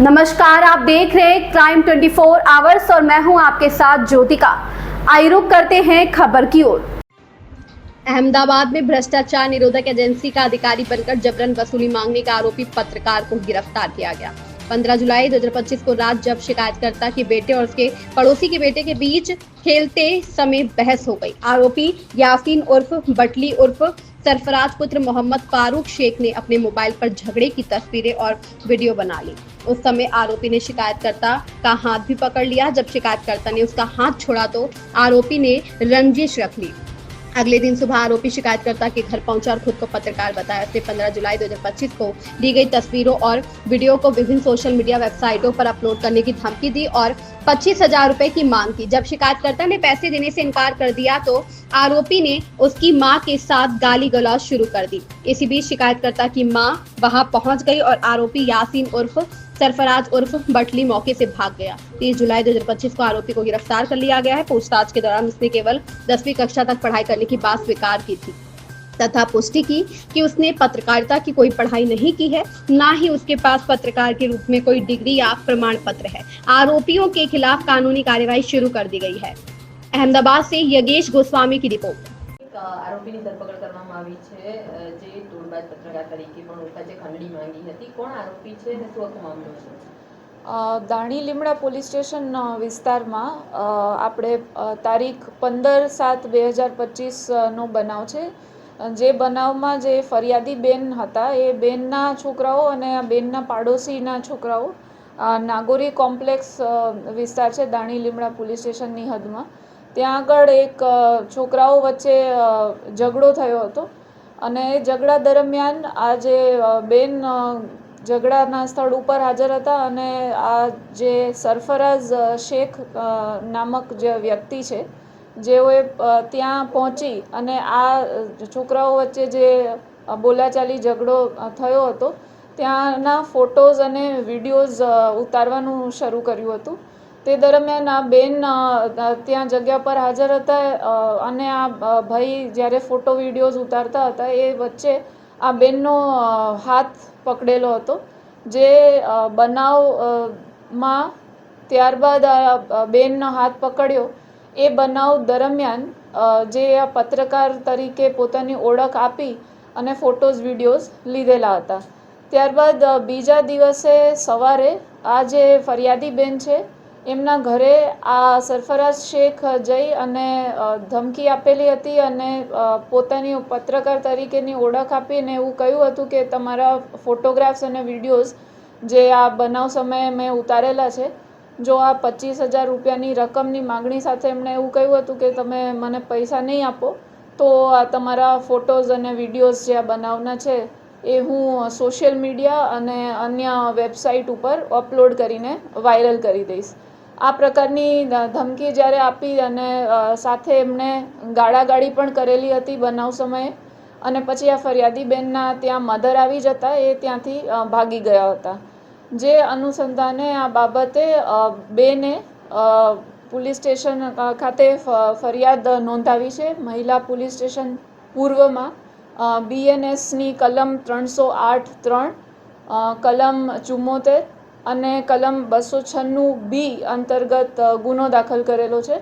नमस्कार, आप देख रहे हैं क्राइम 24 आवर्स और मैं हूं आपके साथ ज्योतिका। आइए रुक करते हैं खबर की ओर। अहमदाबाद में भ्रष्टाचार निरोधक एजेंसी का अधिकारी बनकर जबरन वसूली मांगने का आरोपी पत्रकार को गिरफ्तार किया गया। 15 जुलाई 2025 को रात जब शिकायतकर्ता के बेटे और उसके पड़ोसी के बेटे के बीच खेलते समय बहस हो गई। आरोपी यासीन उर्फ बटली उर्फ सरफराज पुत्र मोहम्मद फारूक शेख ने अपने मोबाइल पर झगड़े की तस्वीरें और वीडियो बना ली। उस समय आरोपी ने शिकायतकर्ता का हाथ भी पकड़ लिया। जब शिकायतकर्ता ने उसका हाथ छोड़ा तो आरोपी ने रंजिश रख ली। अगले दिन सुबह आरोपी शिकायतकर्ता के घर पहुंचा और खुद को पत्रकार बताया। उसने 15 जुलाई 2025 को दी गई तस्वीरों और वीडियो को विभिन्न सोशल मीडिया वेबसाइटों पर अपलोड करने की धमकी दी और 25,000 रुपए की मांग की। जब शिकायतकर्ता ने पैसे देने से इनकार कर दिया तो आरोपी ने उसकी मां के साथ गाली गलौज शुरू कर दी। इसी बीच शिकायतकर्ता की मां वहां पहुंच गई और आरोपी यासीन उर्फ सरफराज उर्फ बटली मौके से भाग गया। 30 जुलाई 2025 को आरोपी को गिरफ्तार कर लिया गया है। पूछताछ के दौरान उसने केवल 10वीं कक्षा तक पढ़ाई करने की बात स्वीकार की थी तथा पुष्टि की कि उसने पत्रकारिता की कोई पढ़ाई नहीं की है, ना ही उसके पास पत्रकार के रूप में कोई डिग्री या प्रमाण पत्र है। आरोपियों के खिलाफ कानूनी कार्यवाही शुरू कर दी गई है। अहमदाबाद से यगेश गोस्वामी की रिपोर्ट। આરોપીની ધરપકડ કરવામાં આવી છે જે ટોળબાજ પત્રકાર તરીકે પણ ઓળખાય છે, ખંડણી માંગી હતી. કોણ આરોપી છે અને શું આખો મામલો છે? દાણી લીમડા પોલીસ સ્ટેશન વિસ્તારમાં આપણે તારીખ 15/7/2025નો બનાવ છે. જે બનાવમાં જે ફરિયાદી બેન હતા એ બેનના છોકરાઓ અને બેનના પાડોશીના છોકરાઓ નાગોરી કોમ્પ્લેક્સ વિસ્તાર છે દાણી લીમડા પોલીસ સ્ટેશનની હદમાં. ત્યાં આગળ એક છોકરાઓ વચ્ચે ઝઘડો થયો હતો અને ઝઘડા દરમિયાન આ જે બેન ઝઘડાના સ્થળ ઉપર હાજર હતા અને આ જે સરફરાઝ શેખ નામક જે વ્યક્તિ છે જેઓએ ત્યાં પહોંચી અને આ છોકરાઓ વચ્ચે જે બોલાચાલી ઝઘડો થયો હતો ત્યાંના ફોટોઝ અને વિડીયોઝ ઉતારવાનું શરૂ કર્યું હતું. તે દરમિયાન આ બેન ત્યાં જગ્યા પર હાજર હતા અને આ ભાઈ જ્યારે ફોટો વિડીયોઝ ઉતારતા હતા એ વચ્ચે આ બેનનો હાથ પકડેલો હતો. જે બનાવમાં ત્યારબાદ આ બેનનો હાથ પકડ્યો એ બનાવ દરમિયાન જે આ પત્રકાર તરીકે પોતાની ઓળખ આપી અને ફોટોઝ વિડીયોઝ લીધેલા હતા. ત્યારબાદ બીજા દિવસે સવારે આ જે ફરિયાદી બેન છે એમના ઘરે આ સરફરાઝ શેખ જઈ અને ધમકી આપેલી હતી અને પોતાની પત્રકાર તરીકેની ઓળખ આપીને એવું કહ્યું હતું કે તમારા ફોટોગ્રાફ્સ અને વિડીયોઝ જે આ બનાવ સમયે મેં ઉતારેલા છે, જો આ 25,000 રૂપિયાની રકમની માગણી સાથે એમણે એવું કહ્યું હતું કે તમે મને પૈસા નહીં આપો તો આ તમારા ફોટોઝ અને વિડીયોઝ જે આ બનાવના છે એ હું સોશિયલ મીડિયા અને અન્ય વેબસાઇટ ઉપર અપલોડ કરીને વાયરલ કરી દઈશ. આ પ્રકારની ધમકી જ્યારે આપી અને સાથે એમણે ગાળાગાળી પણ કરેલી હતી બનાવ સમયે અને પછી આ ફરિયાદી બેનના ત્યાં મધર આવી જતા એ ત્યાંથી ભાગી ગયા હતા. જે અનુસંધાને આ બાબતે બેને પોલીસ સ્ટેશન ખાતે ફરિયાદ નોંધાવી છે. મહિલા પોલીસ સ્ટેશન પૂર્વમાં BNSની કલમ 308(3), કલમ 74 અને કલમ 296B અંતર્ગત ગુનો દાખલ કરેલો છે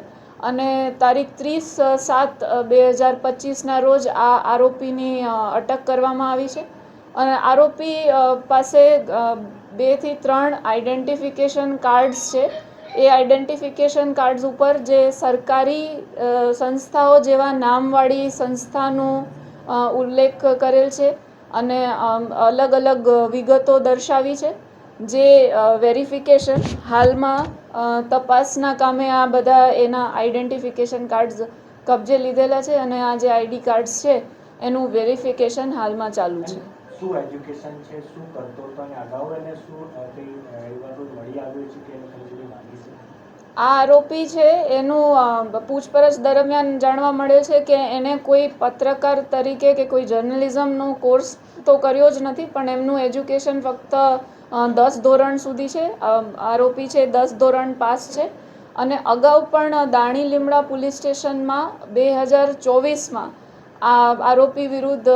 અને તારીખ 30/7/2025ના રોજ આ આરોપીની અટક કરવામાં આવી છે. અને આરોપી પાસે 2 થી 3 આઈડેન્ટિફિકેશન કાર્ડ્સ છે. એ આઈડેન્ટિફિકેશન કાર્ડ્સ ઉપર જે સરકારી સંસ્થાઓ જેવા નામવાળી સંસ્થાનો ઉલ્લેખ કરેલ છે અને અલગ અલગ વિગતો દર્શાવી છે. જે વેરિફિકેશન હાલમાં તપાસના કામે આ બધા એના આઈડેન્ટિફિકેશન કાર્ડ્સ કબજે લીધેલા છે અને આ જે આઈડી કાર્ડ્સ છે એનું વેરિફિકેશન હાલમાં ચાલુ છે. શું એજ્યુકેશન છે, શું કરતો હતો અને અગાઉ એને શું કંઈ એવાનું મળી આવ્યું છે કે એને કંઈ માગી છે? આ આરોપી છે એનું પૂછપરછ દરમિયાન જાણવા મળ્યું છે કે એને કોઈ પત્રકાર તરીકે કે કોઈ જર્નલિઝમનો કોર્સ તો કર્યો જ નથી, પણ એમનું એજ્યુકેશન ફક્ત 10 ધોરણ સુધી છે. આરોપી છે 10 ધોરણ પાસ છે અને અગાઉ પણ દાણી લીમડા પોલીસ સ્ટેશનમાં 2024માં આ આરોપી વિરુદ્ધ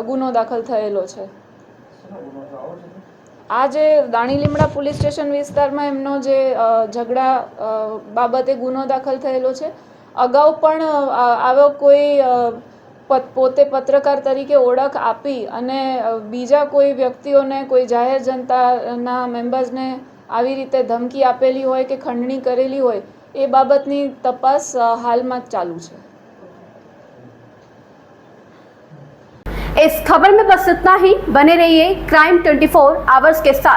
ગુનો દાખલ થયેલો છે. આ જે દાણીલીમડા પોલીસ સ્ટેશન વિસ્તારમાં એમનો જે ઝઘડા બાબતે ગુનો દાખલ થયેલો છે. અગાઉ પણ આવો કોઈ પોતે પત્રકાર તરીકે ઓળખ આપી અને બીજા કોઈ વ્યક્તિઓને, કોઈ જાહેર જનતાના મેમ્બર્સને આવી રીતે ધમકી આપેલી હોય કે ખંડણી કરેલી હોય એ બાબતની તપાસ હાલમાં જ ચાલુ છે. इस खबर में बस इतना ही. बने रहिए क्राइम 24 आवर्स के साथ.